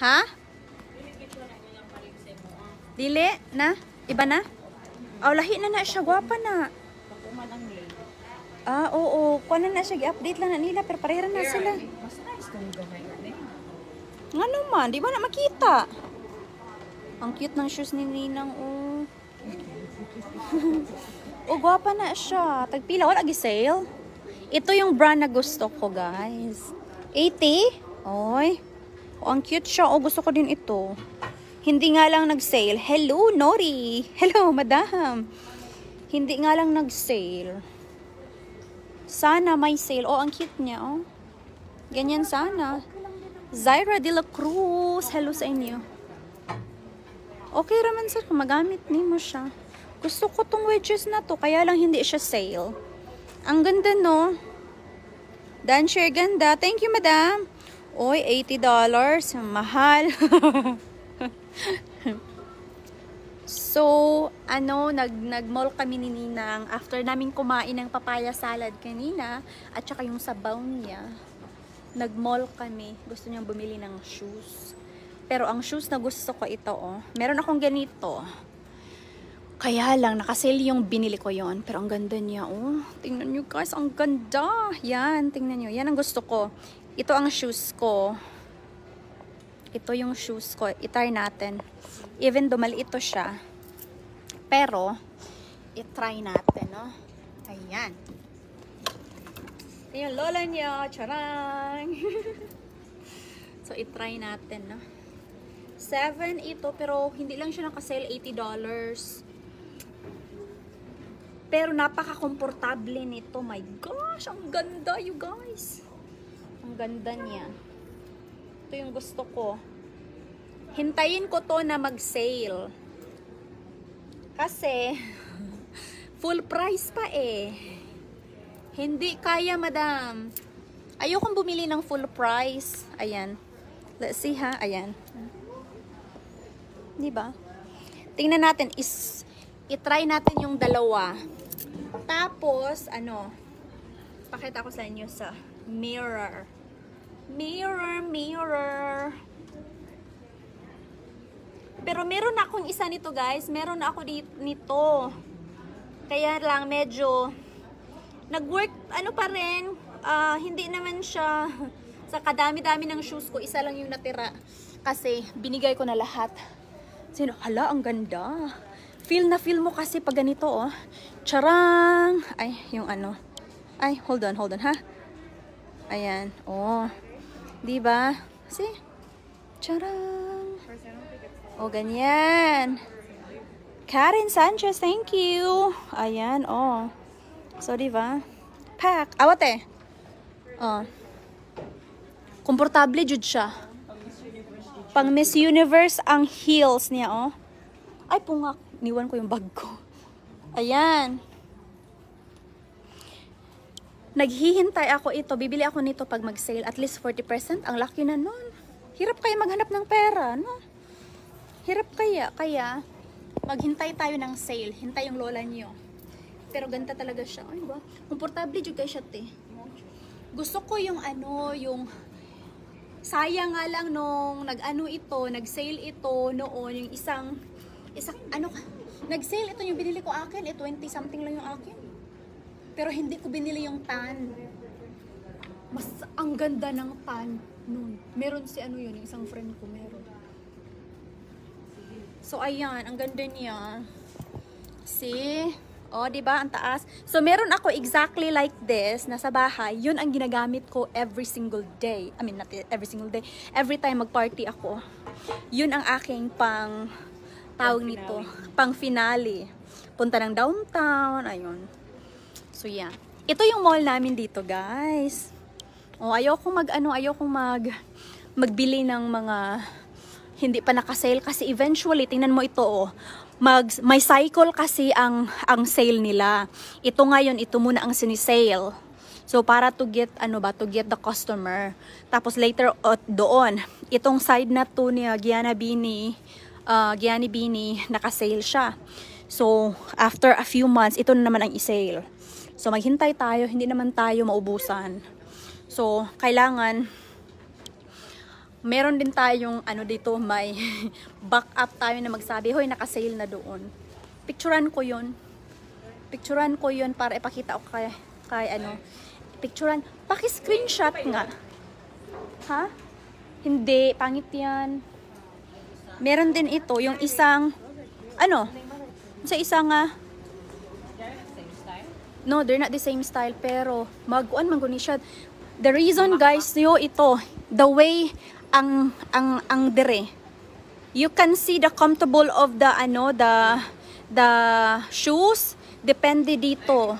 Ha? Dili na? Iba na? Oh, lahi na siya. Gwapa na. Ah, oo. Kuha na siya. I-update lang na nila. Pero parehera na sila. Mas nice kung gamay na eh. Nga naman. Di ba na makita? Ang cute ng shoes ni Ninang. Oh. Oh, gwapa na siya. Tagpila. Wala gi-sale. Ito yung brand na gusto ko, guys. 80? Oy. Oh, ang cute siya. Oh, gusto ko din ito. Hindi nga lang nag-sale. Hello, Nori. Hello, madam. Hindi nga lang nag-sale. Sana may sale. Oh, ang cute niya, oh. Ganyan sana. Zaira de la Cruz. Hello sa inyo. Okay raman, sir. Kung magamit ni mo siya. Gusto ko tong wedges na to. Kaya lang hindi siya sale. Ang ganda, no? Dancer, ganda. Thank you, madam. Oy, $80. Mahal. So, nag-mall kami ni Ninang after namin kumain ng papaya salad kanina at saka yung sabaw niya. Nag-mall kami. Gusto niyang bumili ng shoes. Pero ang shoes na gusto ko ito, oh. Meron akong ganito. Kaya lang, nakasale yung binili ko yon. Pero ang ganda niya, oh. Tingnan nyo guys, ang ganda. Yan, tingnan nyo. Yan ang gusto ko. Ito ang shoes ko. Ito yung shoes ko. I-try natin. Even though maliit ito siya. Pero, i-try natin, no? Ayan. Ito yung lola niya. Charang! So, i-try natin, no? 7 ito, pero hindi lang siya nakasale. $80. Pero napaka-komportable nito. My gosh, ang ganda, you guys. Ang ganda niya. Ito yung gusto ko. Hintayin ko to na mag-sale. Kasi, full price pa eh. Hindi kaya, madam. Ayokong bumili ng full price. Ayan. Let's see ha. Ayan. Diba? Tingnan natin. I-try natin yung dalawa. Tapos, pakita ko sa inyo sa mirror. Mirror. Pero meron akong isa nito, guys. Meron ako nito. Kaya lang medyo nag-work pa rin. Hindi naman siya sa kadami-dami ng shoes ko. Isa lang yung natira. Kasi binigay ko na lahat. Hala, ang ganda. Feel na feel mo kasi pag ganito, oh. Charang! Ay, yung Ay, hold on, ha? Ayan, oh. Diba? See? Charang! Oh, ganyan. Karen Sanchez, thank you. Ayan, oh. So, diba? Pack. Awate. Oh. Komportable jud siya. Pang Miss Universe ang heels niya, oh. Ay, pungak. Niwan ko yung bag ko. Ayan. Naghihintay ako ito. Bibili ako nito pag mag-sale. At least 40%. Ang laki na nun. Hirap kaya maghanap ng pera, no? Hirap kaya. Kaya, maghintay tayo ng sale. Hintay yung lola niyo. Pero ganda talaga siya. Ay, ba? Komportable juga siya, te. Gusto ko yung yung sayang nga lang nung nag-sale ito noon, yung isang nag-sale ito yung binili ko akin, 20 something lang yung akin. Pero hindi ko binili yung tan. Mas ang ganda ng tan nun. Meron si yung isang friend ko meron. So ayan, ang ganda niya. See? Oh, diba? Ang taas. So, meron ako exactly like this, nasa bahay. Yun ang ginagamit ko every single day. I mean, not every single day. Every time mag-party ako. Yun ang aking tawag nito, pang finale. Punta ng downtown, ayun. So, yeah. Ito yung mall namin dito, guys. Oh, ayokong magbili ng mga hindi pa nakasale kasi eventually, tingnan mo ito, oh. May cycle kasi ang sale nila. Ito ngayon, ito muna ang sinisale. So, para to get, to get the customer. Tapos later, doon, itong side na to ni Gianni Bini, nakasale siya. So, after a few months, ito na naman ang i-sale. So, maghintay tayo, hindi naman tayo maubusan. So, kailangan Meron din tayong ano dito, may backup tayo na magsabi, hoy, naka-sale na doon. Picturean ko yun. Picturean ko yun para ipakita ko kay ano. Picturean. Paki-screenshot nga. Ha? Hindi. Pangit yan. Meron din ito. Yung isang, ano? Sa isang, no, they're not the same style. Pero, maguan man guni siya. The reason, guys, yo, ito. The way, ang dire. You can see the comfortable of the, ano, the shoes. Depende dito.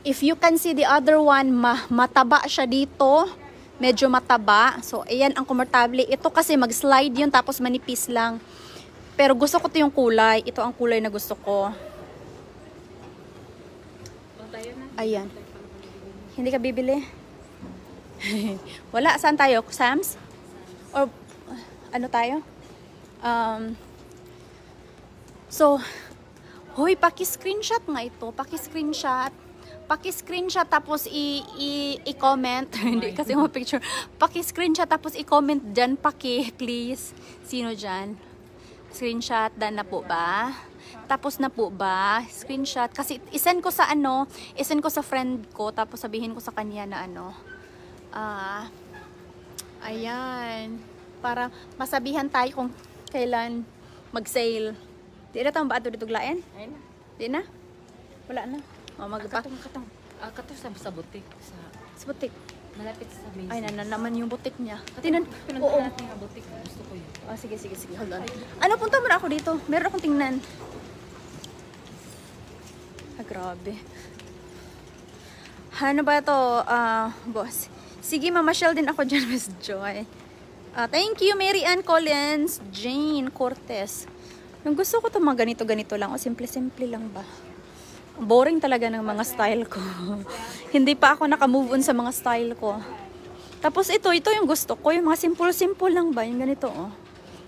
If you can see the other one, mataba siya dito. Medyo mataba. So, ayan ang komportable. Ito kasi mag-slide yun tapos manipis lang. Pero gusto ko to yung kulay. Ito ang kulay na gusto ko. Ayan. Hindi ka bibili? Wala. Saan tayo? Sam's? Or ano tayo? So, hoy, paki-screenshot nga ito. Paki-screenshot. Paki-screenshot tapos i-comment. Hindi kasi mo picture. Paki-screenshot tapos i-comment dyan. Please. Sino dyan? Screenshot. Dan na po ba? Tapos na po ba? Screenshot. Kasi isend ko sa ano, isend ko sa friend ko. Tapos sabihin ko sa kanya na ano. Ayan. Para masabihan tayo kung kailan mag-sale. Di na tayong ba ito dito glaen? Ayun na. Di na? Wala na. Katong sa butik. Sa butik. Malapit sa Macy's. Ay, naman yung butik niya. Pinunta natin yung butik. Gusto ko yun. Oh, sige. Hold on. Ano, punta mo na ako dito. Meron akong tingnan. Grabe. Ano ba ito, boss? Sige, mamasyal din ako dyan, Miss Joy. Thank you, Mary Ann Collins. Jane Cortez. Nung gusto ko ito mga ganito-ganito lang. O simple-simple lang ba? Boring talaga ng mga style ko. Hindi pa ako nakamove on sa mga style ko. Tapos ito yung gusto ko. Yung mga simple-simple lang ba? Yung ganito, oh.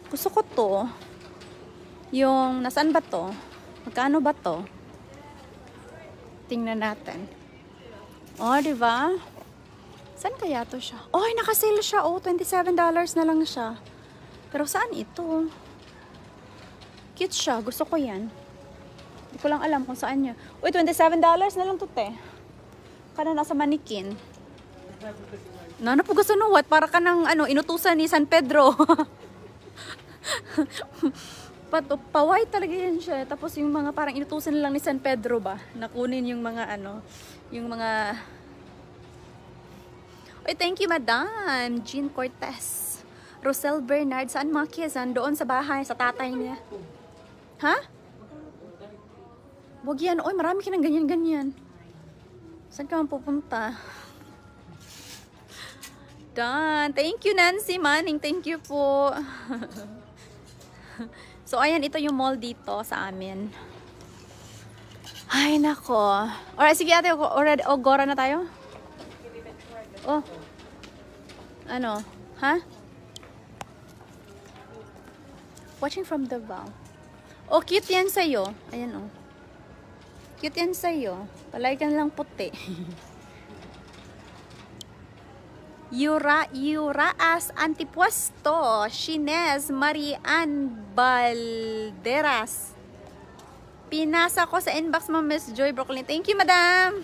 Gusto ko to. Yung, nasaan ba to? Magkano ba to? Tingnan natin. Oh, diba? Saan kaya to siya? Oh, naka-sale siya. Oh, $27 na lang siya. Pero saan ito? Cute siya. Gusto ko yan. Hindi ko lang alam kung saan niya. Uy, $27 na lang to, te. Kana nasa manikin. Ano po gusto nuwat? Para ka ng inutusan ni San Pedro. Paway talaga yan siya. Tapos yung mga parang inutusan lang ni San Pedro ba? Nakunin yung mga yung mga... Uy, thank you, Madam Jean Cortez. Rosel Bernard. Saan mga kizan? Doon sa bahay, sa tatay niya. Ha? Wag yan. Uy, marami ka ng ganyan-ganyan. Saan ka man pupunta? Done. Thank you, Nancy Manning. Thank you po. So, ayan. Ito yung mall dito sa amin. Ay, nako. Alright, sige ate. Already, gora na tayo? Oh. Ano? Ha? Watching from the bow. Oh, cute yan sa'yo. Ayan, oh. Cute yan sa'yo. Palagi ka lang puti. Yuraas Antipuesto. Shinez Marian Balderas. Pinasa ko sa inbox mo, Miss Joy Brooklyn. Thank you, madam.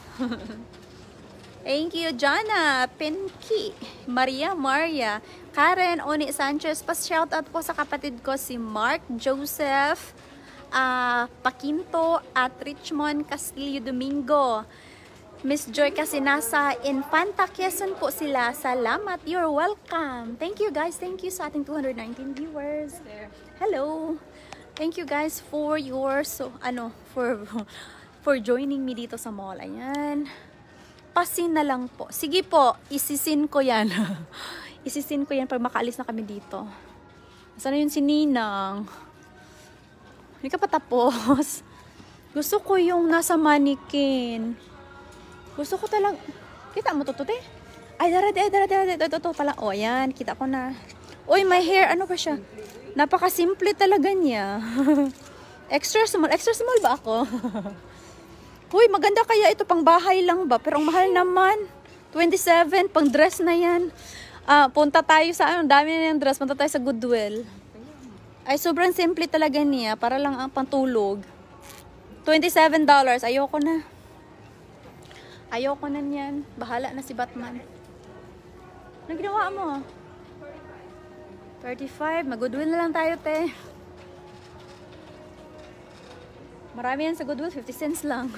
Thank you, Jana, Pinky, Maria, Karen, Oni Sanchez. Pa-shoutout po sa kapatid ko si Mark, Joseph, Paquinto at Richmond Castillo Domingo. Miss Joy kasi nasa Infanta, Quezon po sila. Salamat, you're welcome. Thank you guys, thank you sa ating 219 viewers. Hello. Thank you guys for your for joining me dito sa mall. Ayan. Pasin na lang po. Sige po, isisin ko yan. Isisin ko yan pag makaalis na kami dito. Saan na yun si Ninang? Hindi ka pa tapos. Gusto ko yung nasa mannequin. Gusto ko talang... Kita mo to, te? Ay, dara. Ito pala. O, yan. Kita ko na. Uy, my hair. Ano ba siya? Napaka-simple talaga niya. Extra small. Extra small ba ako? Uy, maganda kaya ito pang bahay lang ba? Pero ang mahal naman. 27, pang dress na yan. Punta tayo sa, dami na yung dress. Punta tayo sa Goodwill. Ay, sobrang simple talaga niya. Para lang ang pantulog. $27. Ayoko na. Ayoko na niyan. Bahala na si Batman. Ano ginawa mo? 35. Mag-Goodwill na lang tayo, te. Marami yan sa Goodwill. 50 cents lang.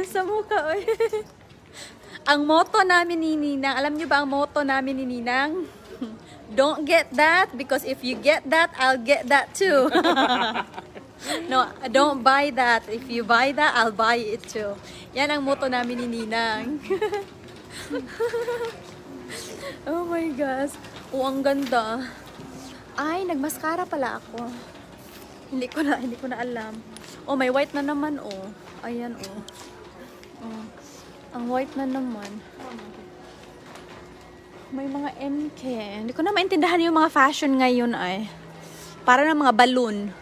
Sa mukha, oy. Ang motto namin ni Ninang, alam niyo ba ang motto namin ni Ninang? Don't get that because if you get that, I'll get that too. No, don't buy that. If you buy that, I'll buy it too. Yan ang motto namin ni Ninang. Oh my gosh. Oh, ang ganda. Ay, nagmaskara pala ako. Hindi ko na alam. Oh, may white na naman, oh. Ayan, oh. Oh. Ang white na naman. May mga MK. Hindi ko na maintindihan yung mga fashion ngayon ay. Para ng mga balloon.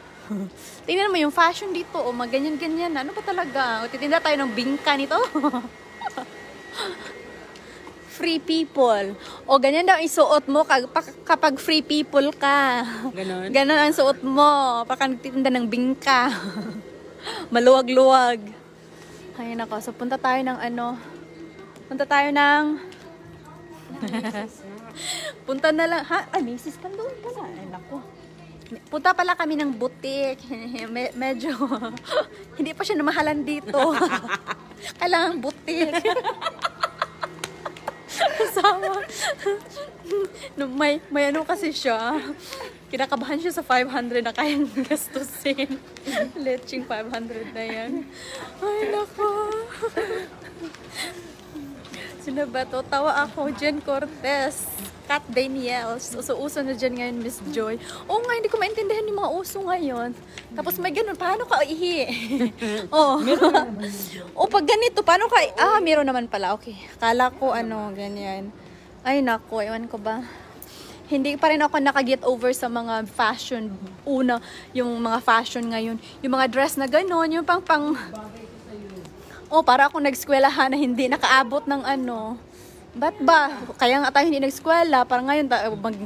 Tingnan mo yung fashion dito. O, mga ganyan-ganyan. Ano pa talaga? O, titinda tayo ng bingka nito. Free people. O, ganyan daw isuot mo kapag free people ka. Ganon? Ganon ang suot mo. Pagka nagtitinda ng bingka. Maluwag-luwag. Ay, nako. So, punta tayo ng ano. Punta tayo ng... Punta na lang. Ha? Ay, misis ka doon pala. Ay, nako. Punta pala kami ng butik. Medyo... Hindi pa siya namahalan dito. Kailangan butik. Kasama. No, may ano kasi siya. Kinakabahan siya sa 500 na kayang gastusin. Leching 500 na yan. Ay, nako. Sino ba to? Tawa ako. Jen Cortez. Kat Daniels. Uso-uso na dyan ngayon, Miss Joy. Oo nga, hindi ko maintindihan yung mga uso ngayon. Tapos may ganun, paano ka ihi? Oh. O pag ganito, paano ka... meron naman pala. Okay. Kala ko ano, ganyan. Ay, nako. Ewan ko ba? Hindi pa rin ako nakaget over sa mga fashion. Una, yung mga fashion ngayon. Yung mga dress na gano'n, yung pang... para akong nag-eskwelahan na hindi nakaabot ng ano. Ba't ba? Kaya nga tayo hindi nag-eskwela. Para ngayon,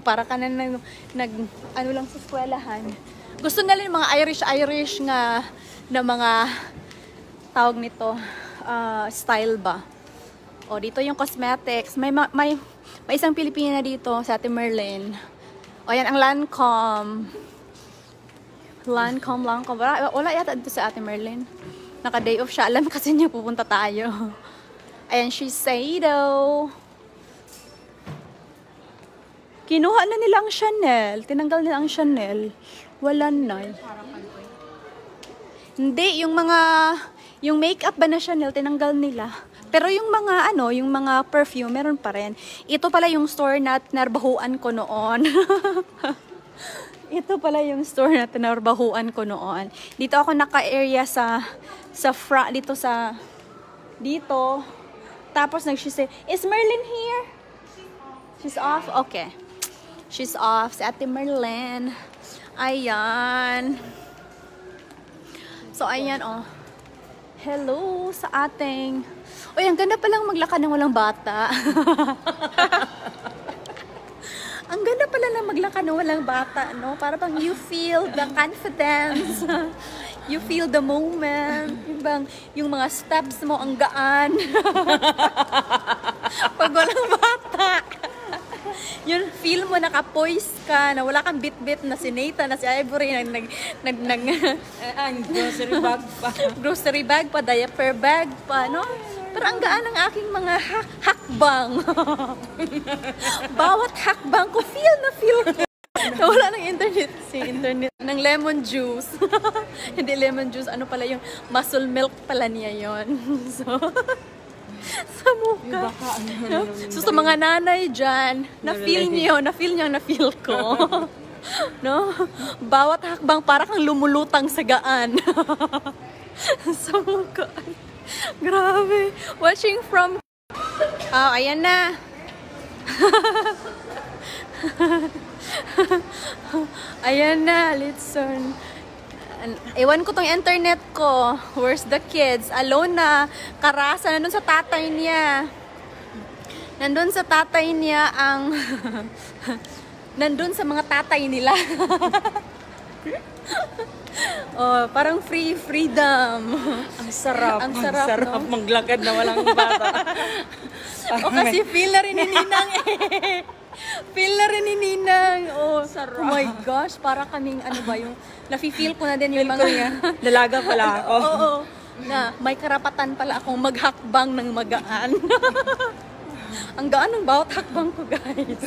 para ka na ano lang sa eskwelahan. Gusto nga lang yung mga Irish nga na mga tawag nito, style ba. O, dito yung cosmetics. May isang Pilipina dito sa Ate Merlin. O, yan ang Lancome. Lancome. Wala yata dito sa Ate Merlin. Naka-day off siya. Alam kasi niya pupunta tayo. Ayan, Shiseido. Kinuha na nila ang Chanel. Tinanggal nila ang Chanel. Wala na. Hindi, yung makeup ba na Chanel, tinanggal nila. Pero yung mga yung mga perfume, meron pa rin. Ito pala yung store na tinarbahuan ko noon. Ito pala yung store na tinarbahuan ko noon. Dito ako naka-area sa front, dito. Tapos nag-say, is Merlin here? She's off? Okay. She's off. Si Ate Merlin. Ayan. So, ayan, oh. Hello sa ating... Uy, ang ganda palang maglakad ng walang bata. Ang ganda pala lang maglakad ng walang bata, no? Para bang you feel the confidence. You feel the moment. Yung mga steps mo, ang gaan. Pag walang bata. Yun, feel mo nakapoise ka, na wala kang bit-bit na si Nathan, na si Ivory, grocery bag pa. Grocery bag pa, diaper bag pa, no? Pero ang gaan ng aking mga hakbang. Bawat hakbang ko, feel ko. Wala ng internet. Ng lemon juice. Hindi lemon juice, ano pala yung muscle milk pala niya yon. So, sa mukha. So, sa mga nanay dyan, na-feel ko. No? Bawat hakbang para kang lumulutang sa gaan. Sa mukha. Grabe. Watching from... ayan na. Ayan na, Litson. Ewan ko tong internet ko. Where's the kids? Alone na. Karasa na dun sa tatay niya. Nandun sa tatay niya ang... nandun sa mga tatay nila. Oh, parang freedom. Ang sarap. Ang sarap, no? maglakad na walang bata. O kasi feel na rin ni Ninang eh. Feel na rin ni Ninang. Oh, Sarap. oh my gosh, para kaming ano ba yung... Nafe-feel ko na din yung mga... Dalaga pala ako. Oo. Na may karapatan pala akong maghakbang ng magaan. Ang gaan ng bawat hakbang ko, guys.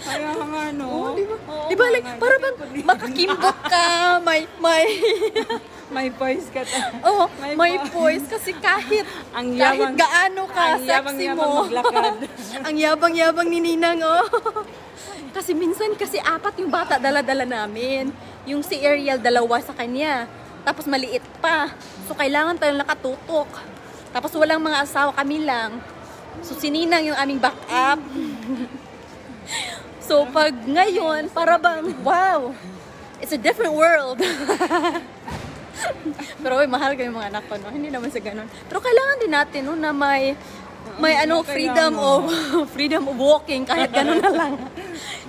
Kaya nga, no? Oh, di ba? Di ba, like, para bang makakimbot ka, may May voice ka ta. oh, May may poise kasi kahit Ang kahit yabang- gaano ka ang sexy yabang-yabang mo. maglakad. Ang yabang-yabang ni Ninang, oh. Kasi minsan kasi 4 yung bata dala-dala namin. Yung si Ariel 2 sa kanya. Tapos maliit pa. So kailangan tayo nakatutok. Tapos walang mga asawa, kami lang. So si Ninang yung aming backup. So pag ngayon, para bang wow. It's a different world. Pero oy, mahal ko yung mga anak ko, no? Hindi naman sa ganun. Pero kailangan din natin, no, na may ano, freedom of walking, kahit ganun na lang.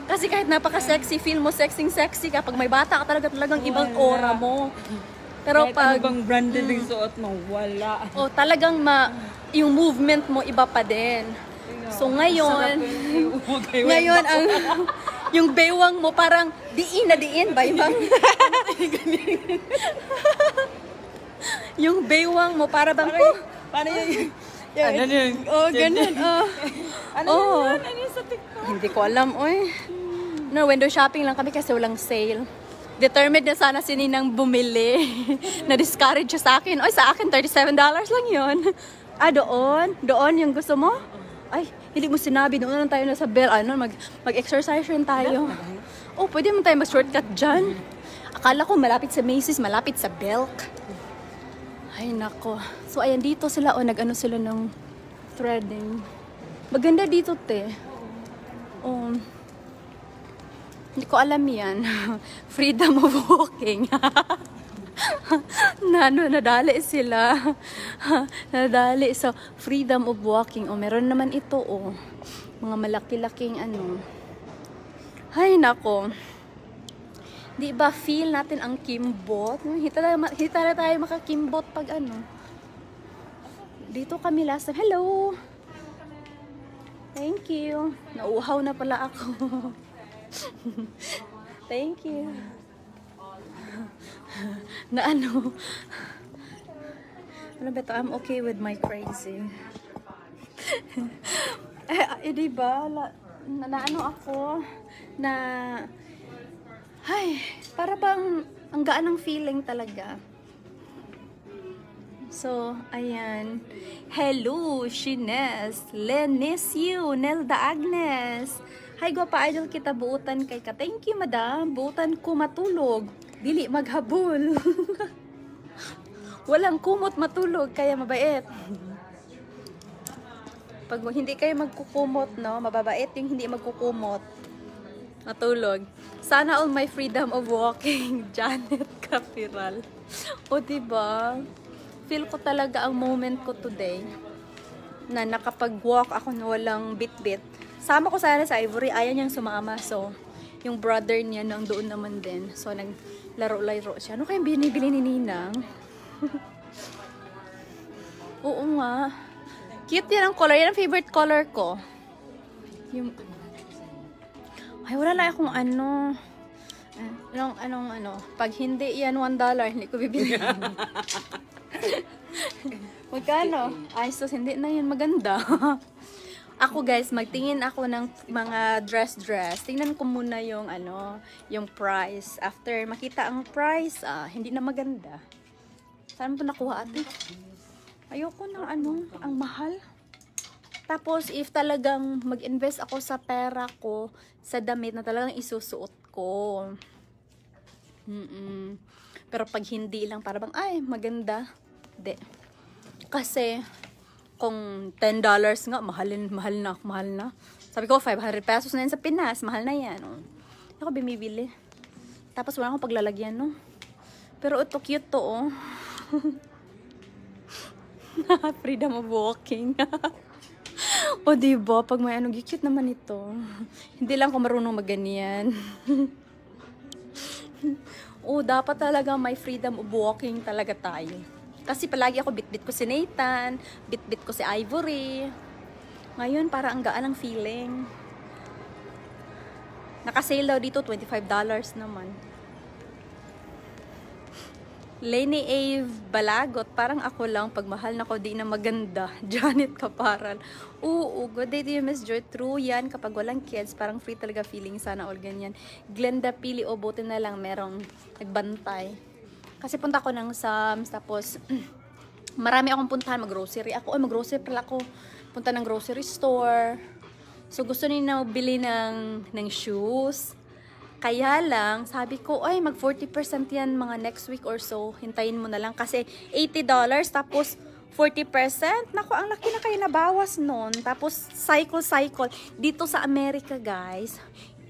Kasi kahit napaka-sexy, feel mo sexy kapag may bata ka talagang ibang aura mo. Pero Kahit pag ano bang branded yung suot mo, wala. oh, talagang yung movement mo iba pa din. So ngayon, ngayon ang yung bewang mo parang diin na diin ba yung yung bewang mo para bang Paano yun? ano yun? Oh, ganun. Oh. Ano Oh. yun? Ano yun sa TikTok? Hindi ko alam, oy. No, window shopping lang kami kasi walang sale. Determined na sana si Ninang bumili. Na-discourage siya sa akin. Oy, sa akin, $37 lang yun. Ah, doon? Doon yung gusto mo? Ay, hindi mo sinabi. Doon lang tayo na sa Bell. Ano, mag-exercise rin tayo. Oh, pwede mo tayo mag-shortcut dyan. Akala ko malapit sa Macy's, malapit sa Belk. Ay, nako. So, ayan, dito sila. O, nag-ano sila ng threading. Maganda dito, te. Oh, hindi ko alam yan. Freedom of walking. Nadali sila. Nadali sa freedom of walking. O, meron naman ito, o. Mga malaki-laking ano. Ay, nako. Di ba feel natin ang kimbot? Hita na tayo makakimbot pag ano. Dito kami last time. Hello! Thank you. Nauuhaw na pala ako. Thank you. Na ano? Ano ba ito? I'm okay with my crazy. Diba? Na ano ako? Na... Ay, para bang ang gaan ng feeling talaga. So, ayan. Hello, Shines. Lenis you, Nelda Agnes. Hi, gwapa idol kita, buutan kay ka. Thank you, madam. Buutan ko matulog. Dili maghabol. Walang kumot matulog, kaya mabait. Pag hindi kayo magkukumot, no, mababait yung hindi magkukumot. Matulog. Sana all my freedom of walking. Janet Capiral. O, diba? Feel ko talaga ang moment ko today na nakapag-walk ako na walang bit-bit. Sama ko sana sa Ivory. Ayaw niyang sumama. So, yung brother niya nang doon naman din. So, naglaro-laro siya. Ano kayang binibili ni Ninang? Oo nga. Cute yan ang color. Yan ang favorite color ko. Yung... Ay, wala lang akong ano. Anong. Pag hindi yan $1, hindi ko bibili. Magkano? Ay, so hindi na yan maganda. Ako guys, magtingin ako ng mga dress. Tingnan ko muna yung yung price. After makita ang price, hindi na maganda. Saan mo ito nakuha ate? Ayoko ng ang mahal. Tapos, if talagang mag-invest ako sa pera ko, sa damit na talagang isusuot ko. Pero pag hindi lang, para bang, ay, maganda. Hindi. Kasi, kung $10 nga, mahal na. Sabi ko, 500 pesos na yan sa Pinas. Mahal na yan. Oh. Ako bumibili. Tapos, wala akong paglalagyan, no? Pero ito, cute to, oh. Freedom of walking. O, diba? Pag may ano, cute naman ito. Hindi lang ako marunong magganyan. O, dapat talaga may freedom of walking talaga tayo. Kasi palagi ako bit-bit ko si Nathan, bit-bit ko si Ivory. Ngayon, para ang gaan ang feeling. Naka-sale daw dito, $25 naman. Lenny Ave Balagot, parang ako lang, pagmahal na ko, di na maganda. Janet Kaparal. Oo, good day to you, Miss Joy. True yan, kapag walang kids, parang free talaga feeling, sana all ganyan. Glenda Pili, o buti na lang, merong nagbantay. Kasi punta ko ng Sam's, tapos, marami akong puntahan, mag-grocery ako. Mag-grocery pala ako. Punta ng grocery store. So, gusto nila bili ng shoes. Kaya lang, sabi ko, ay, mag 40% yan mga next week or so. Hintayin mo na lang kasi $80 tapos 40%. Naku, ang laki na kayo nabawas nun. Tapos, cycle. Dito sa America, guys,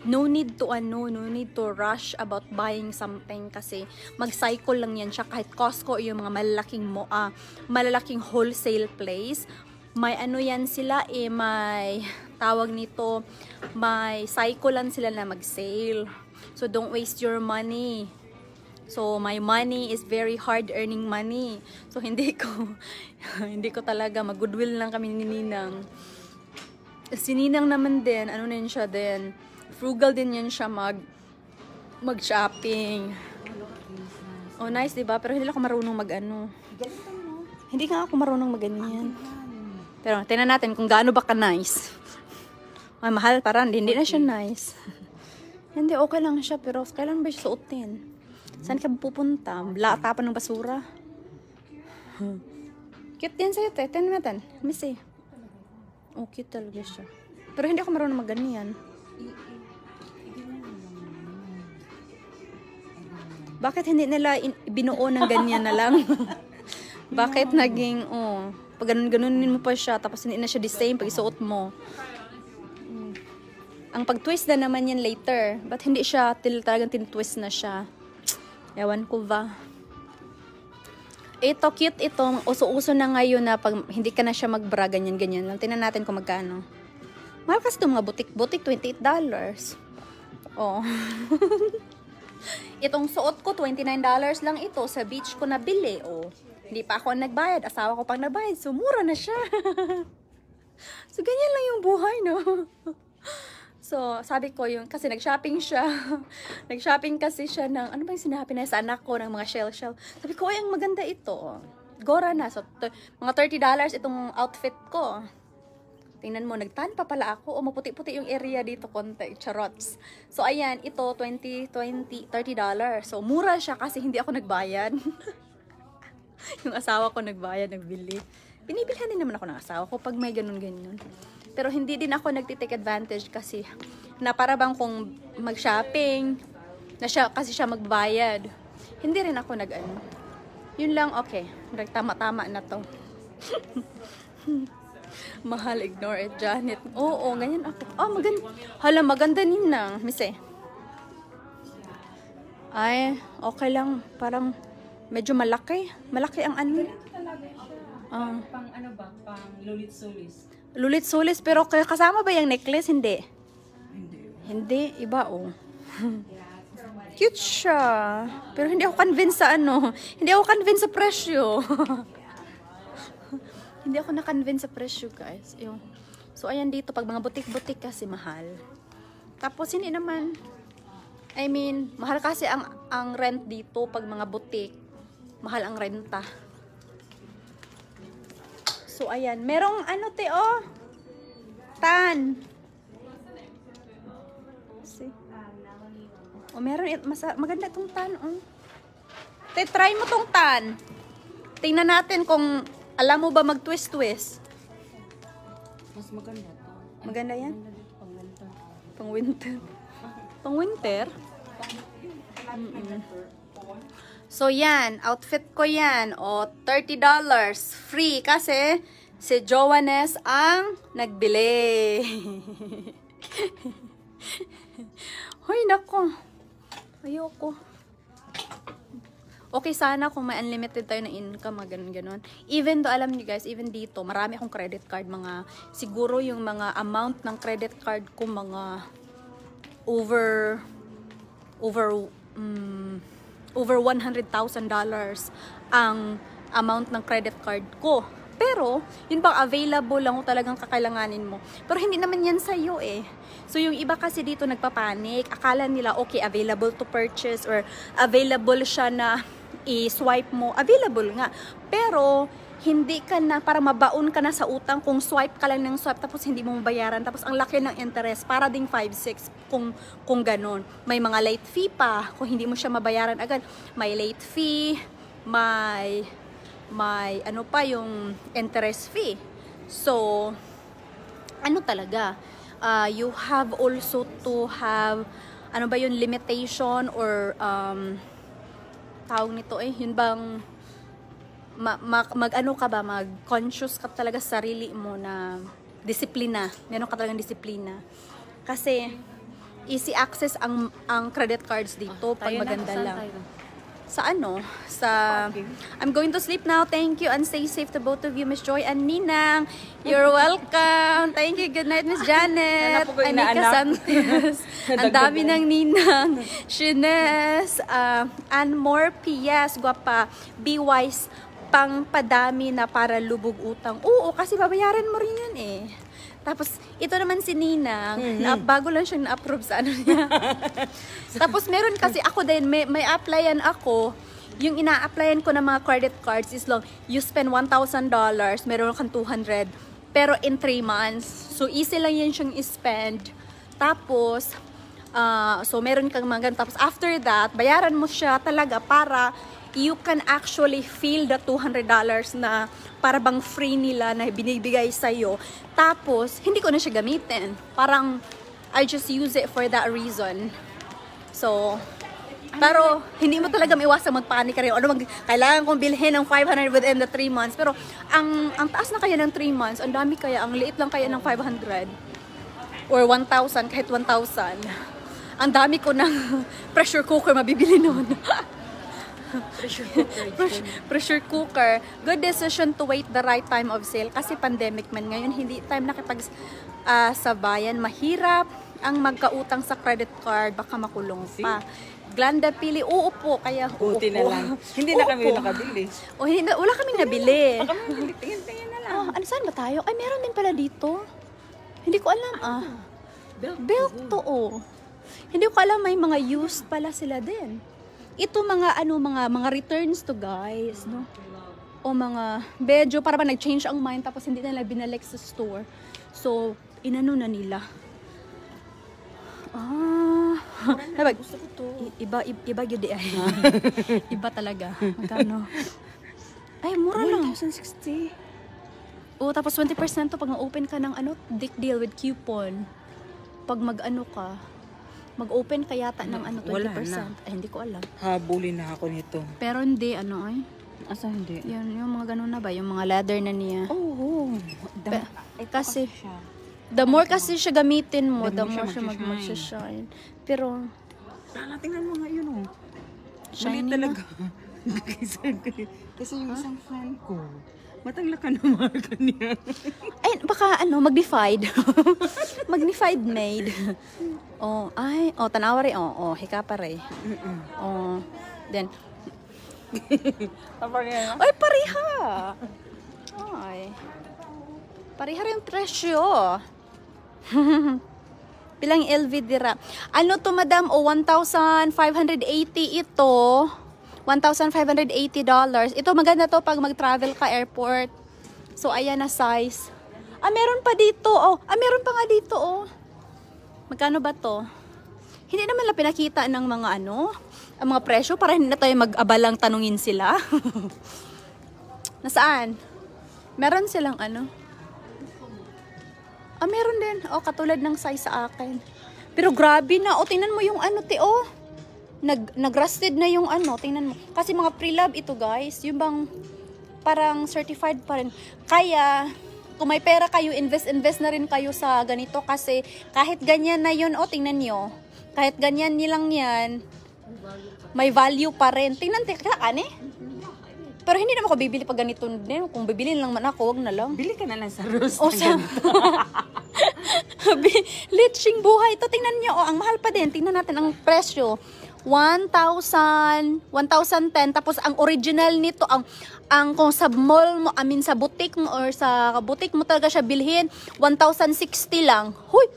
no need to rush about buying something kasi mag-cycle lang yan siya. Kahit Costco, yung mga malalaking wholesale place, may ano yan sila may tawag nito, may cycle lang sila na mag-sale. So don't waste your money. So my money is very hard earning money. So hindi ko talaga, mag-goodwill lang kami ni Ninang. Si Ninang naman din, ano din siya din, frugal din yan siya mag-shopping. Oh nice, diba? Pero hindi ako marunong mag-ano. Hindi nga ako marunong mag-ganyan. Pero tingnan natin kung gaano ba ka-nice. Ay, mahal parang hindi na siya nice. Hindi, okay lang siya. Pero kailan ba siya suotin? Saan ka pupunta? Tapan ng basura? Cute din sa'yo, te. Tingnan natin. Let me see. Oh, cute talaga siya. Pero hindi ako marunong mag-ganyan. Bakit hindi nila binuo ng ganyan na lang? Bakit naging, pag ganun-ganunin mo pa siya, tapos hindi na siya the same pag isuot mo. Ang pag-twist na naman yan later. But hindi siya talagang tin-twist na siya. Ewan ko ba. Ito, cute ito. Uso-uso na ngayon na pag hindi ka na siya mag-bra, ganyan-ganyan lang. Tingnan natin kung magkano. Mahal kasi itong mga butik-butik, $28. Oh. Itong suot ko, $29 lang ito. Sa beach ko nabili. Oh. Hindi pa ako nagbayad. Asawa ko pang nagbayad. So, mura na siya. So, ganyan lang yung buhay, no? So, sabi ko yung, kasi nag-shopping siya. Nag-shopping kasi siya ng, ano ba yung sinabi na sa anak ko, ng mga shell-shell. Sabi ko, ay, ang maganda ito. Gora na. So, mga $30 itong outfit ko. Tingnan mo, nagtan pa pala ako. O, maputi-puti yung area dito, konti. Charots. So, ayan, ito, $30. So, mura siya kasi hindi ako nagbayad. Yung asawa ko nagbayad, nagbili. Binibilhan din naman ako ng asawa ko pag may ganun-ganyan. Pero hindi din ako nagtitake advantage kasi na para bang kung mag-shopping, kasi siya magbayad. Hindi rin ako nag-ano. Yun lang, okay. Tama-tama na to. Mahal, ignore it, Janet. Oo, ganyan ako. Oh, maganda. Hala, maganda Ninang. Mise. Ay, okay lang. Parang medyo malaki. Malaki ang ano. Pang ano ba? Pang lulit-sulis. Lulit-sulis, pero kasama ba yung necklace? Hindi. Hindi, iba Cute siya. Pero hindi ako convinced sa ano. Hindi ako convinced sa presyo. Hindi ako na-convince sa presyo, guys. Yung. So, ayan dito, pag mga butik-butik kasi mahal. Tapos, hindi naman, I mean, mahal kasi ang rent dito pag mga butik. Mahal ang renta. So, ayan. Merong ano, te, tan. See? Meron. Maganda itong tan, Te, try mo tong tan. Tingnan natin kung alam mo ba mag-twist-twist. Mas maganda to. Maganda yan? Maganda dito, Pang winter. Pang winter? So, yan. Outfit ko yan. O, $30. Free. Kasi, si Joannes ang nagbili. Hoy, nako. Ayoko. Okay sana kung may unlimited tayo na income, mga ganun-ganon. Even though, alam niyo guys, even dito, marami akong credit card, siguro yung mga amount ng credit card ko, mga over $100,000 ang amount ng credit card ko. Pero, yun bang available lang kung talagang kakailanganin mo. Pero hindi naman yan sa'yo eh. So, yung iba kasi dito nagpapanik. Akala nila, okay, available to purchase or available siya na i-swipe mo. Available nga. Pero, hindi ka na, para mabaon ka na sa utang kung swipe ka lang ng swipe tapos hindi mo mabayaran. Tapos, ang laki ng interest. Para ding 5-6 kung ganun. May mga late fee pa. Kung hindi mo siya mabayaran agad. May late fee. May ano pa yung interest fee. So, ano talaga? You have also to have, ano ba yung limitation or tawag nito yun bang mag-ano ka ba, mag-conscious ka talaga sa sarili mo na disiplina. Meron ka talagang disiplina. Kasi, easy access ang credit cards dito pag maganda lang. Sa I'm going to sleep now. Thank you and stay safe to both of you, Miss Joy and Ninang. You're welcome. Thank you. Good night, Miss Janet. Anika Santos. Ang dami ng Ninang. Shines. And more PS. Guwapa. Be wise. Pang padami na para lubog utang. Oo, kasi babayaran mo rin yan eh. Tapos, ito naman si Ninang, bago lang siyang na-approve sa ano niya. Tapos, meron kasi ako din, may applyan ako, yung ina-applyan ko ng mga credit cards is lang, you spend $1,000, meron kang 200, pero in 3 months. So, easy lang yan siyang i-spend. Tapos, so, meron kang mga ganun. Tapos, after that, bayaran mo siya talaga para you can actually feel the $200 na para bang free nila na binibigay sa'yo. Tapos, hindi ko na siya gamitin. Parang, I just use it for that reason. So, pero, hindi mo talaga maiwasang magpanik ka rin. Kailangan kong bilhin ng 500 within the 3 months. Pero, ang taas na kaya ng 3 months, ang dami kaya, ang liit lang kaya ng 500. Or 1,000, kahit 1,000. Ang dami ko ng pressure cooker mabibili noon. Pressure cooker. Good decision to wait the right time of sale kasi pandemic man ngayon, hindi time nakipag sabayan. Mahirap ang magkautang sa credit card, baka makulong pa. Glenda Pili, oo po, kaya oo Buti na lang. Hindi na kami nakabili. O, wala kaming nabili. Baka tingin na lang. Ano, saan ba tayo? Ay, meron din pala dito. Hindi ko alam Belt to Hindi ko alam, may mga used pala sila din. Ito mga returns to guys, no? O mga medyo para ba nag-change ang mind tapos hindi nila binalik sa store. So, inano na nila. Gusto ko to. Iba yun ay. Iba talaga. Magkano? Ay, mura lang. 1,060. O, tapos 20% to pag ma-open ka ng dick deal with coupon. Pag mag-ano ka, mag-open ka yata ng 20%. Ay, hindi ko alam. Habulin na ako nito. Pero hindi, Asa hindi? Yan, yung mga ganun na ba? Yung mga leather na niya. Oo. Kasi, the more kasi siya gamitin mo, the more siya mag-shine. Pero, tingnan mo nga yun shiny talaga. Kasi yung isang friend ko, matanglakan na marka niya. Ay, baka magnified. Magnified maid. Tanawa rin. Hika pa rin. Then, ay, pariha! Ay. Pariha rin yung presyo. Pilang LV dira. Ano to, madam? 1,580 ito. $1,580. Ito, maganda to pag mag-travel ka airport. So, ayan na size. Meron pa dito. Meron pa nga dito, Magkano ba to? Hindi naman lang pinakita ng mga ang mga presyo para hindi na tayo mag-abalang tanungin sila. Nasaan? Meron silang meron din. Katulad ng size sa akin. Pero grabe na. Tingnan mo yung nag-rusted na yung tingnan mo. Kasi mga pre-love ito guys, yung bang parang certified pa rin. Kaya, kung may pera kayo, invest na rin kayo sa ganito kasi kahit ganyan na yun, tingnan nyo. Kahit ganyan nilang yan, May value pa rin. Tingnan, tika eh. Pero hindi naman ako bibili pag ganito din. Kung bibili lang man ako, wag na lang. Bili ka na lang sa Rose. O sa... Litching buhay. Ito, tingnan niyo. Oh, ang mahal pa din. Tingnan natin ang presyo. 1,010. Tapos ang original nito, ang kung sa mall mo, sa boutique mo or sa boutique mo talaga siya bilhin, 1,060 lang. Huy!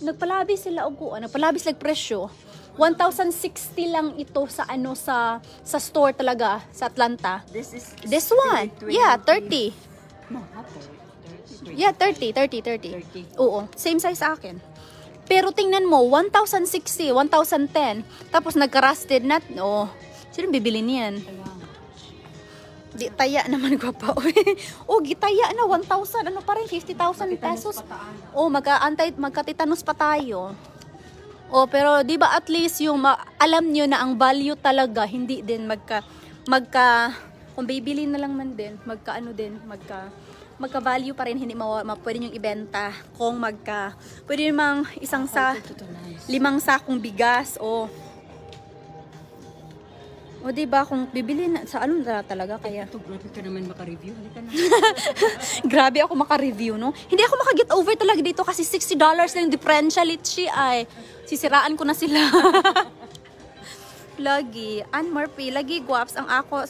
Nagpalabi sila nagpalabi sila presyo. 1,060 lang ito sa sa store talaga sa Atlanta. This one. Yeah, 30. Yeah, 30. Oo, same size sa akin. Pero tingnan mo, 1,060, 1,010. Tapos nagka-rusted na. Oh, sino bibili niyan? Di taya naman ko pa. Oh, gitaya na 1,000. Ano pa rin 50,000 pesos. Oh, magka-tetanus pa tayo. Oh, pero 'di ba at least yung alam niyo na ang value talaga hindi din magka kung bibili na lang man din, magka-value pa rin, hindi pwede yung ibenta kung pwede namang isang limang sakong bigas o diba kung bibili na sa ano na talaga kaya grabe ka naman maka-review. Halika na. Grabe ako maka-review, no? Hindi ako maka-get over talaga dito kasi $60 lang yung differential litchi ay sisiraan ko na sila. Lagi, Ann Murphy, lagi guwaps ang ako.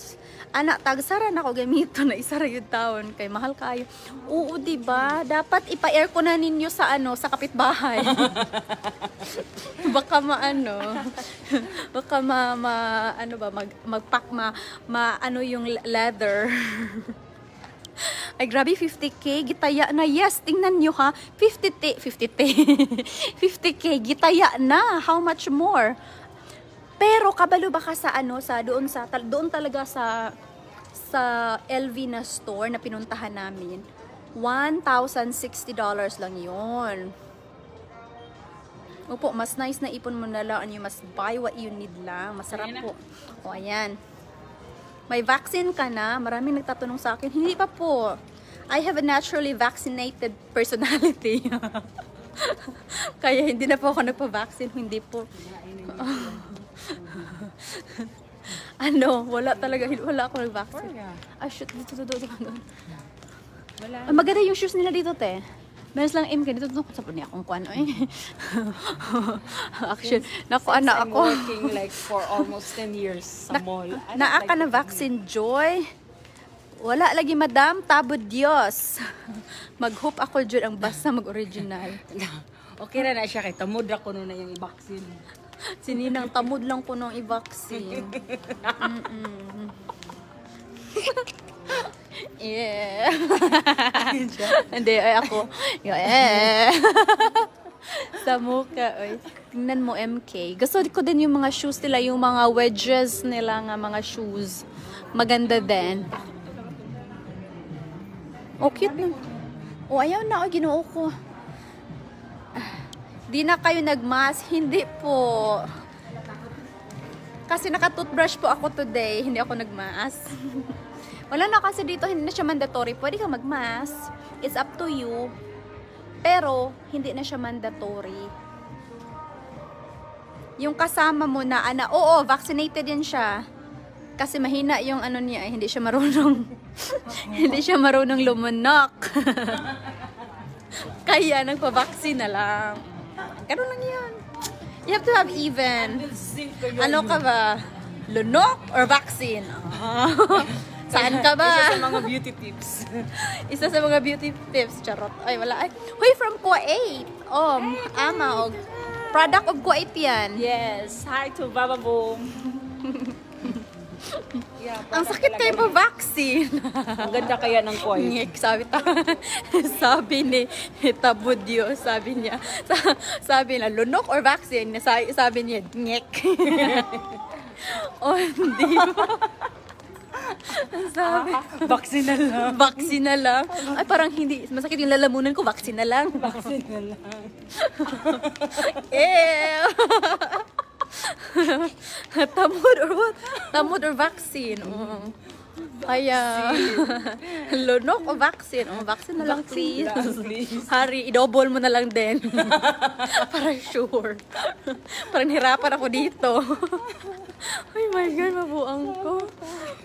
Anak, tagsaran ako gamito na isa ra yung taon kay mahal kayo. Oo, diba? Dapat ipa-air ko na ninyo sa sa kapitbahay. Baka baka magpack yung leather. Ay, grabe, 50K, gitaya na. Yes, tingnan nyo ha. 50K, gitaya na. How much more? Pero kabalo ba ka sa doon talaga sa LV na store na pinuntahan namin, $1,060 lang yun. Opo, mas nice na ipon mo na lang, mas buy what you need lang. Masarap po. O, ayan. May vaccine ka na? Maraming nagtatanong sa akin. Hindi pa po. I have a naturally vaccinated personality. Kaya hindi na po ako nagpa-vaccine. Hindi po. Wala ako nag-vaccine. Ah, shoot. Dito. Maganda yung shoes nila dito, te. Meron lang MK dito. Sa po niya akong kuwan. Actually, nakuha na ako. I'm working like for almost 10 years sa mall. Naaka na vaccine, Joy. Wala lagi, madam. Tabo Diyos. Mag-hope ako, Joy, ang basta mag-original. Okay na siya kay tamod ako na yung i-vaccine. Sininang tamod lang ko nung i-vaccine. Yeah. Hindi, ako. Yeah. Sa mukha, oy. Tingnan mo, MK. Gusto ko din yung mga shoes nila, yung mga wedges nila nga mga shoes. Maganda din. Oh, cute na. Oh, ayaw na. Ginoo ko. Di na kayo nagmask? Hindi po. Kasi naka-toothbrush po ako today. Hindi ako nagmask. Wala na kasi dito, hindi na siya mandatory. Pwede ka magmask. It's up to you. Pero, hindi na siya mandatory. Yung kasama mo na, oo, vaccinated din siya. Kasi mahina yung niya, hindi siya marunong. Hindi siya marunong lumunok. Kaya, nagpa-vaccine na lang. Ganun lang yan. You have to have even. Ano ka ba? Lunok or vaccine? Saan ka ba? Isa sa mga beauty tips. Isa sa mga beauty tips. Charot. Ay, wala. Ay, huy, from Kuwait. Ama. Product of Kuwait yan. Yes. Hi to Baba Boom. Yeah, ang sakit kayo pa vaccine. Ang ganda kaya ng Kuwait. Sabi ni Tabudyo, sabi niya, lunok or vaccine? Sabi niya, ngek. Hindi ba? Sabi, vaccine na lang. Vaccine na lang. Ay, parang hindi. Masakit yung lalamunan ko, vaccine na lang. Vaccine na lang. Tamod or what? Tamod or vaccine? Kaya, lunok o vaccine? O, vaccine na lang, please. Hari, i-double mo na lang din. Para sure. Parang hirapan ako dito. Oh my God, mabuang ko.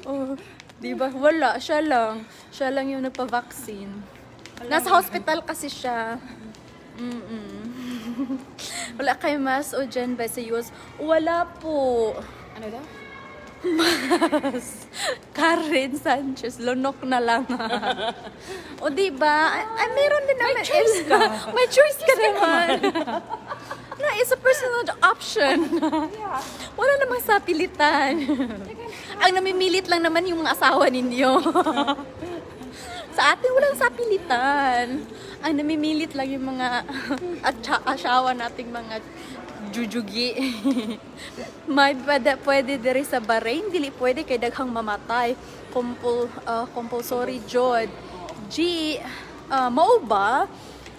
Oh, diba? Wala, siya lang. Siya lang yung nagpa-vaccine. Nasa hospital kasi siya. Wala kayo mas o dyan ba sa US? Wala po. Ano daw? Mas Karen Sanchez, lunok na lang. O diba? Ay, meron din naman. May choice ka. May choice ka naman. No, it's a personal option. Wala namang sapilitan. Ang namimilit lang naman yung mga asawa ninyo. Sa atin walang sapilitan. Ang namimilit lang yung mga asawa nating mga jujugi. May pwede diri sa Bahrain, dili pwede kay daghang mamatay. Compulsory jod. G, mao ba?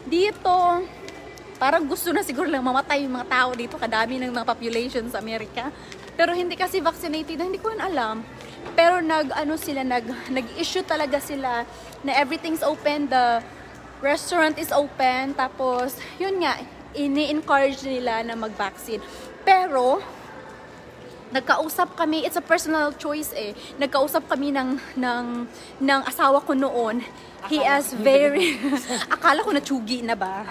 Dito, parang gusto na siguro lang mamatay yung mga tao dito, kadami ng mga population sa Amerika. Pero hindi kasi vaccinated, hindi ko alam. Pero nag-issue talaga sila na everything's open, the restaurant is open, tapos yun nga, ini-encourage nila na mag-vaccine. Pero nagkausap kami, it's a personal choice eh. Nagkausap kami ng asawa ko noon. He is very akala ko natsugi na ba?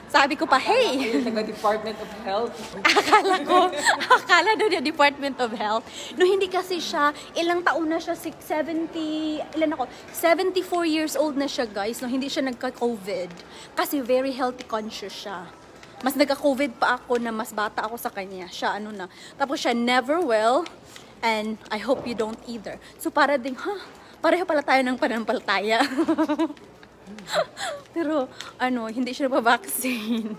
Sabi ko pa, hey, Department of Health. akala daw niya Department of Health. No, hindi kasi siya, ilang taon na siya, 74 years old na siya, guys. No, hindi siya nagka-COVID. Kasi very healthy conscious siya. Mas nagka-COVID pa ako na mas bata ako sa kanya. Siya na. Tapos siya never will. And I hope you don't either. So para ding, pareho pala tayo ng panampalataya. Pero, hindi siya pa-vaccine.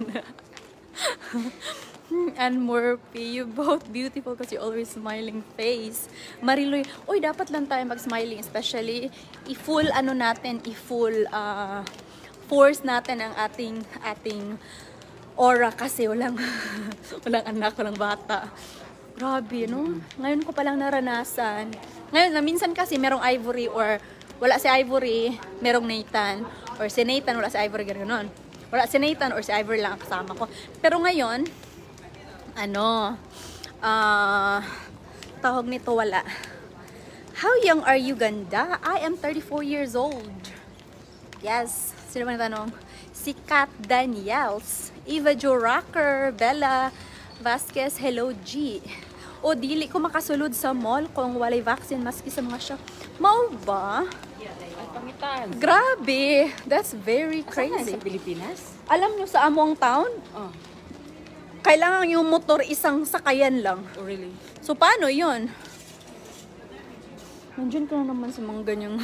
And Murphy, you both beautiful kasi always smiling face. Mariloy, dapat lang tayo mag-smiling. Especially, i-full force natin ang ating aura kasi walang anak, walang bata. Grabe, no? Ngayon ko palang naranasan. Ngayon, minsan kasi merong Ivory or wala si Ivory, merong Nathan. Or si Nathan, wala si Ivory, gano'n. Wala si Nathan or si Ivory lang kasama ko. Pero ngayon, tawag nito wala. How young are you, ganda? I am 34 years old. Yes. Sino ba natanong? Si Kat Daniels, Eva Jo Rocker, Bella Vasquez, hello G. O dili ko makasulod sa mall kung walay vaccine maski sa mga shop. Mao ba? Ay, pangitan. Grabe, that's very crazy. Sa Pilipinas? Alam nyo sa among town, Oh. kailangan yung motor isang sakayan lang. Oh, really? So paano yun? Nandiyan ka na naman sa mga ganyang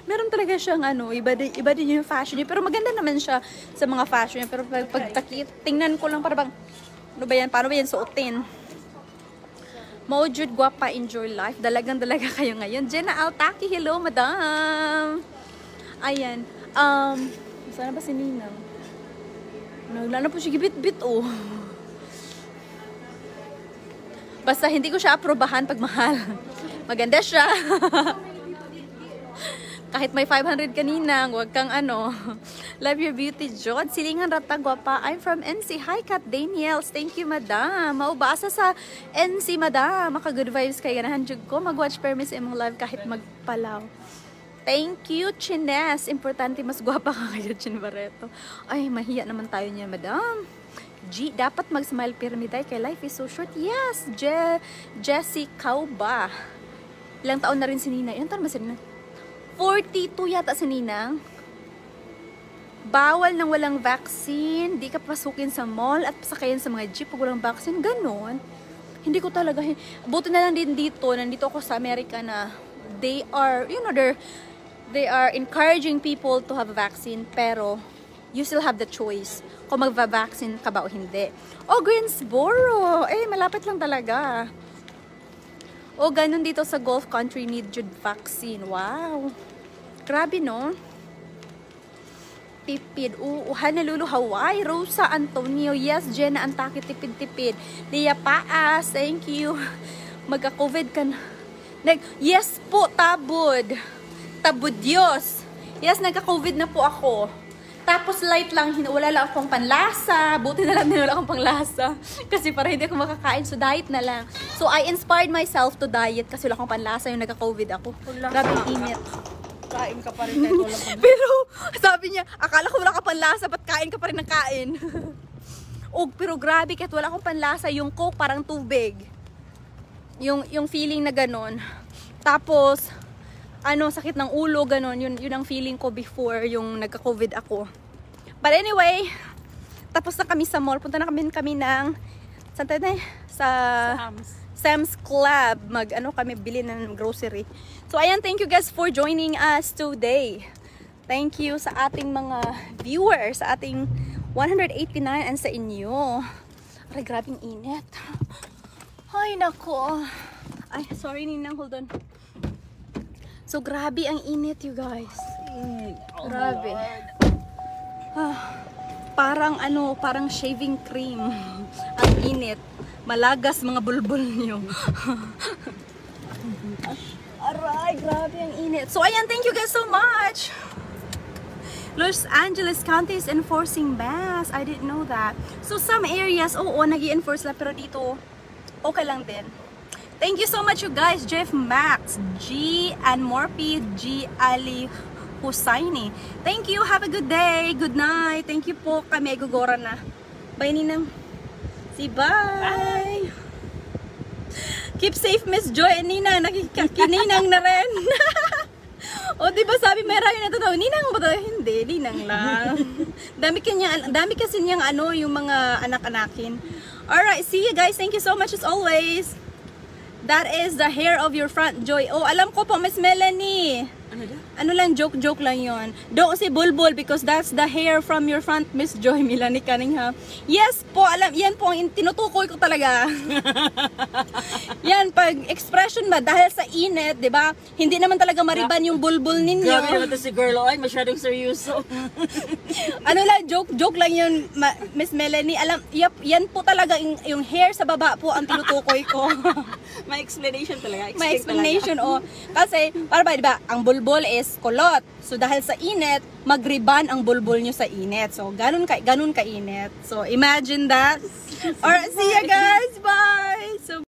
meron talaga siyang iba din yung fashion niya, pero maganda naman siya sa mga fashion niya, pero tingnan ko lang para bang paano ba yan suotin. Maujud, guwapa, enjoy life. Dalagang-dalaga kayo ngayon. Jenna Altaki, hello, madam. Ayan. Saan ba si Ninang? Naglala po siya gibit-bit, oh. Basta hindi ko siya aprobahan pag mahal. Maganda siya. Kahit may 500 kanina, huwag kang Love your beauty, Jod. Silingan rata, guwapa. I'm from NC. Hi, Kat Daniels. Thank you, madam. Maubasa sa NC, madam. Maka-good vibes kay ganahan, Jud ko. Mag-watch permis imong live kahit magpalaw. Thank you, Chines. Importante, mas guwapa ka kayo, Chin Barreto. Ay, mahiya naman tayo niya, madam. G, dapat mag-smile piramiday kay life is so short. Yes, Jessie Kauba. Ilang taon na rin si Nina. Ilang taon ba si Nina? 42 yata si Ninang. Bawal nang walang vaccine. Di ka pasukin sa mall at pasakayan sa mga jeep pag walang vaccine. Ganon. Hindi ko talaga. Buti na lang din dito. Nandito ako sa Amerika na they are, they are encouraging people to have a vaccine. Pero you still have the choice kung magva-vaccine ka ba o hindi. Oh, Greensboro. Malapit lang talaga. O, ganun dito sa Gulf country, need Jude vaccine. Wow. Grabe, no? Tipid. Honolulu, Hawaii. Rosa Antonio. Yes, Jenna Antaki, tipid-tipid. Lia Paas, thank you. Magka-COVID ka na. Yes po, tabod. Tabod Diyos. Yes, nagka-COVID na po ako. Tapos light lang, wala lang akong panlasa. Buti na lang din wala akong panlasa. Kasi para hindi ako makakain, so diet na lang. So I inspired myself to diet kasi wala akong panlasa yung nagka-COVID ako. Grabe yung init. Kain ka pa rin kahit walang panlasa. Pero sabi niya, akala ko wala ka panlasa, ba't kain ka pa rin ng kain? Pero grabe, kahit wala akong panlasa, yung Coke parang tubig. Yung feeling na ganon. Tapos, sakit ng ulo, ganon. Yun ang feeling ko before yung nagka-COVID ako. But anyway, tapos na kami sa mall. Punta na kami ng, saan tayo na? Sa Sam's Club. Kami bili ng grocery. So, ayan, thank you guys for joining us today. Thank you sa ating mga viewers, sa ating 189 and sa inyo. Ay, grabing init. Ay, nako. Ay, sorry Ninang, hold on. So, grabe ang init, you guys. Grabe. Parang shaving cream. Ang init. Malagas mga bulbul niyo. Aray, grabe ang init. So, ayan, thank you guys so much. Los Angeles County is enforcing bans. I didn't know that. So, some areas, nag-i-enforce lang, pero dito, okay lang din. Thank you so much, you guys. Jeff Max, G and Morphy, G Ali Hussaini. Thank you. Have a good day. Good night. Thank you po. Kami gugora na. Bye, Ninang. Say bye. Keep safe, Miss Joy. Ninang, nakikakininang na rin. O, diba sabi, may rayo na ito daw. Ninang ba daw? Hindi, Ninang lang. Dami kasi niyang yung mga anak-anakin. Alright, see you guys. Thank you so much as always. That is the hair of your front, Joy. Oh, alam ko po, Miss Melanie. Ano lang, joke lang yon. Don't say bulbul because that's the hair from your front, Miss Joy Melanie Cunningham. Yes po, yan po ang tinutukoy ko talaga. Yan, pag expression ba, dahil sa init, di ba? Hindi naman talaga mariban yung bulbul ninyo. Grabe naman to si girl. Ay, masyadong seryoso. Lang, joke lang yun, Miss Melanie. Yan po talaga yung hair sa baba po ang tinutukoy ko. May explanation talaga. May explanation, Kasi, para ba, diba, ang bulbul is kulot. So, dahil sa init, magriban ang bulbul nyo sa init. So, ganun ka init. So, imagine that. Alright, see you guys!